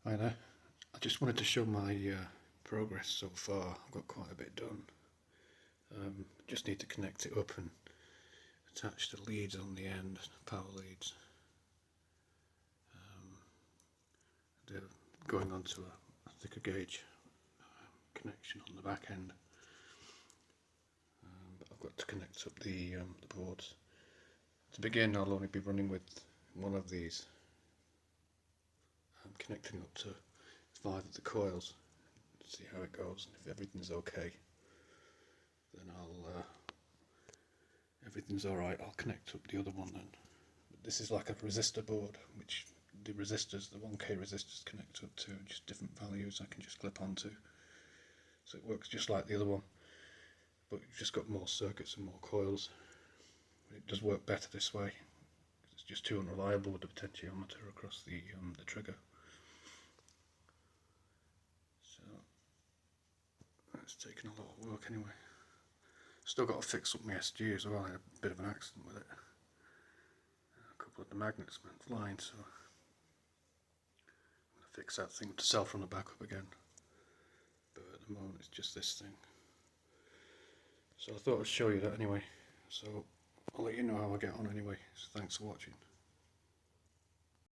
Hi there. I just wanted to show my progress so far. I've got quite a bit done. Just need to connect it up and attach the leads on the end, power leads. They're going onto a thicker gauge connection on the back end. But I've got to connect up the boards. To begin, I'll only be running with one of these. I'm connecting up to 5 of the coils, see how it goes, and if everything's okay, then everything's alright, I'll connect up the other one then. But this is like a resistor board, which the resistors, the 1K resistors connect up to just different values I can just clip onto. So it works just like the other one, but you've just got more circuits and more coils. But it does work better this way, because it's just too unreliable with the potentiometer across the trigger. It's taken a lot of work anyway. Still got to fix up my SG as well. I had a bit of an accident with it. A couple of the magnets went flying, so I'm going to fix that thing to sell from the back up again. But at the moment it's just this thing. So I thought I'd show you that anyway. So I'll let you know how I get on anyway. So thanks for watching.